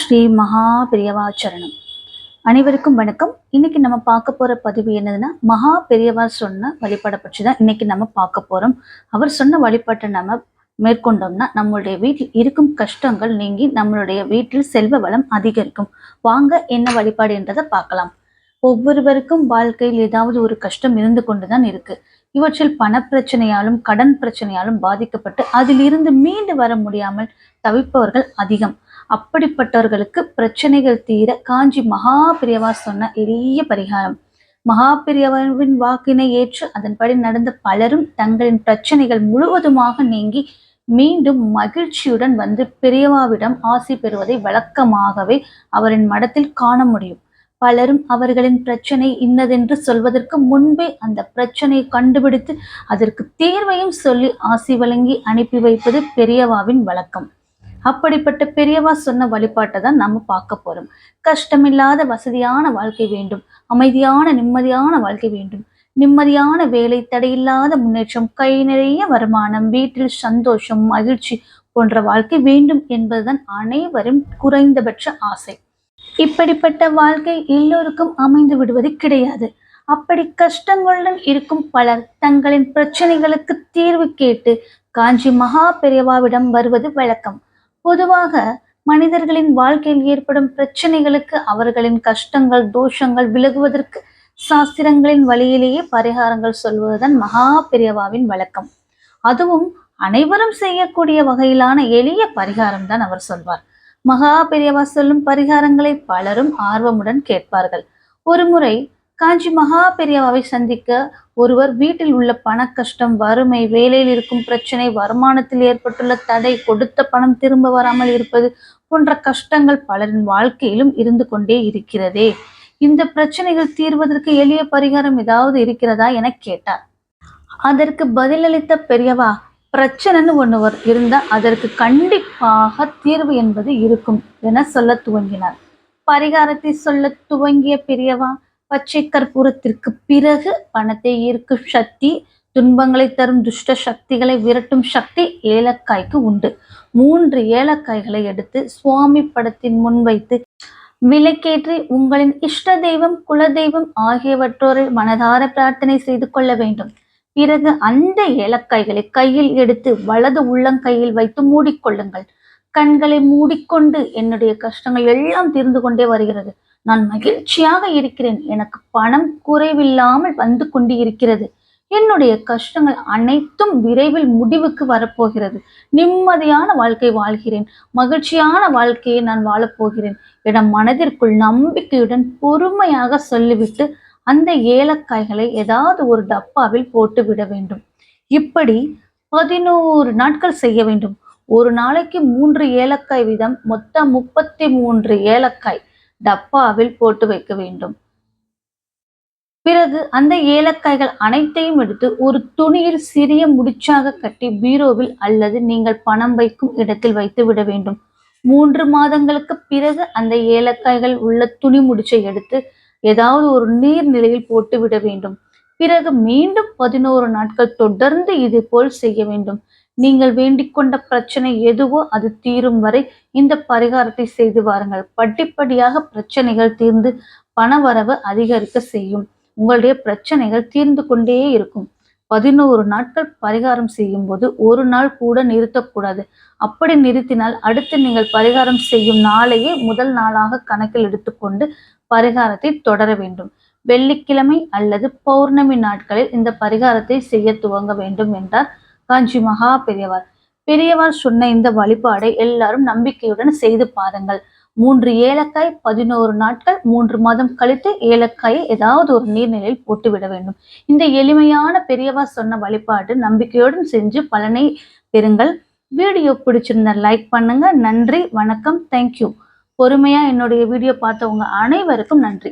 ஸ்ரீ மகா பெரியவா சரணம். அனைவருக்கும் வணக்கம். இன்னைக்கு நம்ம பார்க்க போற பதிவு என்னதுன்னா, மகா பெரியவா சொன்ன வழிபாடை பற்றி தான் இன்னைக்கு நம்ம பார்க்க போறோம். அவர் சொன்ன வழிபாட்டை நம்ம மேற்கொண்டோம்னா நம்மளுடைய வீட்டில் இருக்கும் கஷ்டங்கள் நீங்கி நம்மளுடைய வீட்டில் செல்வ வளம் அதிகரிக்கும். வாங்க என்ன வழிபாடு என்றதை பார்க்கலாம். ஒவ்வொருவருக்கும் வாழ்க்கையில் ஏதாவது ஒரு கஷ்டம் இருந்து கொண்டுதான் இருக்கு. இவற்றில் பணப்பிரச்சனையாலும் கடன் பிரச்சனையாலும் பாதிக்கப்பட்டு அதிலிருந்து மீண்டு வர முடியாமல் தவிப்பவர்கள் அதிகம். அப்படிப்பட்டவர்களுக்கு பிரச்சனைகள் தீர காஞ்சி மகா பெரியவா சொன்ன எளிய பரிகாரம். மகா பெரியவாவின் வாக்கினை ஏற்று அதன்படி நடந்த பலரும் தங்களின் பிரச்சனைகள் முழுவதுமாக நீங்கி மீண்டும் மகிழ்ச்சியுடன் வந்து பெரியவாவிடம் ஆசி பெறுவதை வழக்கமாகவே அவரின் மடத்தில் காண முடியும். பலரும் அவர்களின் பிரச்சனை இன்னதென்று சொல்வதற்கு முன்பே அந்த பிரச்சனையை கண்டுபிடித்து அதற்கு தீர்வையும் சொல்லி ஆசி வழங்கி அனுப்பி வைப்பது பெரியவாவின் வழக்கம். அப்படிப்பட்ட பெரியவா சொன்ன வழிபாட்டை தான் நம்ம பார்க்க போறோம். கஷ்டமில்லாத வசதியான வாழ்க்கை வேண்டும், அமைதியான நிம்மதியான வாழ்க்கை வேண்டும், நிம்மதியான வேலை, தடையில்லாத முன்னேற்றம், கை நிறைய வருமானம், வீட்டில் சந்தோஷம், மகிழ்ச்சி போன்ற வாழ்க்கை வேண்டும் என்பதுதான் அனைவரும் குறைந்தபட்ச ஆசை. இப்படிப்பட்ட வாழ்க்கை எல்லோருக்கும் அமைந்து விடுவது கிடையாது. அப்படி கஷ்டங்களுடன் இருக்கும் பலர் தங்களின் பிரச்சனைகளுக்கு தீர்வு கேட்டு காஞ்சி மகா பெரியவாவிடம் வருவது வழக்கம். பொதுவாக மனிதர்களின் வாழ்க்கையில் ஏற்படும் பிரச்சனைகளுக்கு அவர்களின் கஷ்டங்கள் தோஷங்கள் விலகுவதற்கு சாஸ்திரங்களின் வழியிலேயே பரிகாரங்கள் சொல்வதுதான் மகா பெரியவாவின் வழக்கம். அதுவும் அனைவரும் செய்யக்கூடிய வகையிலான எளிய பரிகாரம் தான் அவர் சொல்வார். மகா பெரியவா சொல்லும் பரிகாரங்களை பலரும் ஆர்வமுடன் கேட்பார்கள். ஒரு முறை காஞ்சி மகா பெரியவாவை சந்திக்க ஒருவர் வீட்டில் உள்ள பண கஷ்டம், வறுமை, வேலையில் இருக்கும் பிரச்சனை, வருமானத்தில் ஏற்பட்டுள்ள தடை, கொடுத்த பணம் திரும்ப வராமல் இருப்பது போன்ற கஷ்டங்கள் பலரின் வாழ்க்கையிலும் இருந்து கொண்டே இருக்கிறதே. இந்த பிரச்சனைகள் தீர்வதற்கு எளிய பரிகாரம் ஏதாவது இருக்கிறதா என கேட்டார். அதற்கு பதிலளித்த பெரியவா, பிரச்சனைன்னு ஒன்று இருந்தா அதற்கு கண்டிப்பாக தீர்வு என்பது இருக்கும் என சொல்ல துவங்கினார். பரிகாரத்தை சொல்ல துவங்கிய பெரியவா, பச்சை கற்பூரத்திற்கு பிறகு பணத்தை ஈர்க்கும் சக்தி, துன்பங்களை தரும் துஷ்ட சக்திகளை விரட்டும் சக்தி ஏலக்காய்க்கு உண்டு. 3 ஏலக்காய்களை எடுத்து சுவாமி படத்தின் முன் வைத்து விளக்கேற்றி உங்களின் இஷ்ட தெய்வம், குலதெய்வம் ஆகியவற்றோரை மனதார பிரார்த்தனை செய்து கொள்ள வேண்டும். பிறகு அந்த ஏலக்காய்களை கையில் எடுத்து வலது உள்ளங்கையில் வைத்து மூடிக்கொள்ளுங்கள். கண்களை மூடிக்கொண்டு, என்னுடைய கஷ்டங்கள் எல்லாம் தீர்ந்து கொண்டே வருகிறது, நான் மகிழ்ச்சியாக இருக்கிறேன், எனக்கு பணம் குறைவில்லாமல் வந்து கொண்டு இருக்கிறது, என்னுடைய கஷ்டங்கள் அனைத்தும் விரைவில் முடிவுக்கு வரப்போகிறது, நிம்மதியான வாழ்க்கை வாழ்கிறேன், மகிழ்ச்சியான வாழ்க்கையை நான் வாழப்போகிறேன் என மனதிற்குள் நம்பிக்கையுடன் பொறுமையாக சொல்லிவிட்டு அந்த ஏலக்காய்களை ஏதாவது ஒரு டப்பாவில் போட்டு விட வேண்டும். இப்படி 11 நாட்கள் செய்ய வேண்டும். ஒரு நாளைக்கு 3 ஏலக்காய் வீதம் மொத்தம் 33 ஏலக்காய் டப்பாவில் போட்டு வைக்க வேண்டும். பிறகு அந்த ஏலக்காய்கள் அனைத்தையும் எடுத்து ஒரு துணியில் சிறிய முடிச்சாக கட்டி பீரோவில் அல்லது நீங்கள் பணம் வைக்கும் இடத்தில் வைத்து விட வேண்டும். 3 மாதங்களுக்கு பிறகு அந்த ஏலக்காய்கள் உள்ள துணி முடிச்சை எடுத்து ஏதாவது ஒரு நீர்நிலையில் போட்டு விட வேண்டும். பிறகு மீண்டும் 11 நாட்கள் தொடர்ந்து இது போல் செய்ய வேண்டும். நீங்கள் வேண்டிக் கொண்ட பிரச்சனை எதுவோ அது தீரும் வரை இந்த பரிகாரத்தை செய்து வாருங்கள். படிப்படியாக பிரச்சனைகள் தீர்ந்து பணவரவு அதிகரிக்க செய்யும். உங்களுடைய பிரச்சனைகள் தீர்ந்து கொண்டே இருக்கும். 11 நாட்கள் பரிகாரம் செய்யும் போது ஒரு நாள் கூட நிறுத்தக்கூடாது. அப்படி நிறுத்தினால் அடுத்து நீங்கள் பரிகாரம் செய்யும் நாளையே முதல் நாளாக கணக்கில் எடுத்துக்கொண்டு பரிகாரத்தை தொடர வேண்டும். வெள்ளிக்கிழமை அல்லது பௌர்ணமி நாட்களில் இந்த பரிகாரத்தை செய்ய துவங்க வேண்டும் என்றார் காஞ்சி மகா பெரியவார். பெரியவார் சொன்ன இந்த வழிபாடை எல்லாரும் நம்பிக்கையுடன் செய்து பாருங்கள். 3 ஏலக்காய் 11 நாட்கள், 3 மாதம் கழித்து ஏலக்காயை ஏதாவது ஒரு நீர்நிலையில் போட்டு விட வேண்டும். இந்த எளிமையான பெரியவார் சொன்ன வழிபாடு நம்பிக்கையுடன் செஞ்சு பலனை பெறுங்கள். வீடியோ பிடிச்சிருந்தா லைக் பண்ணுங்க. நன்றி, வணக்கம், தேங்க்யூ. பொறுமையா என்னுடைய வீடியோ பார்த்தவங்க அனைவருக்கும் நன்றி.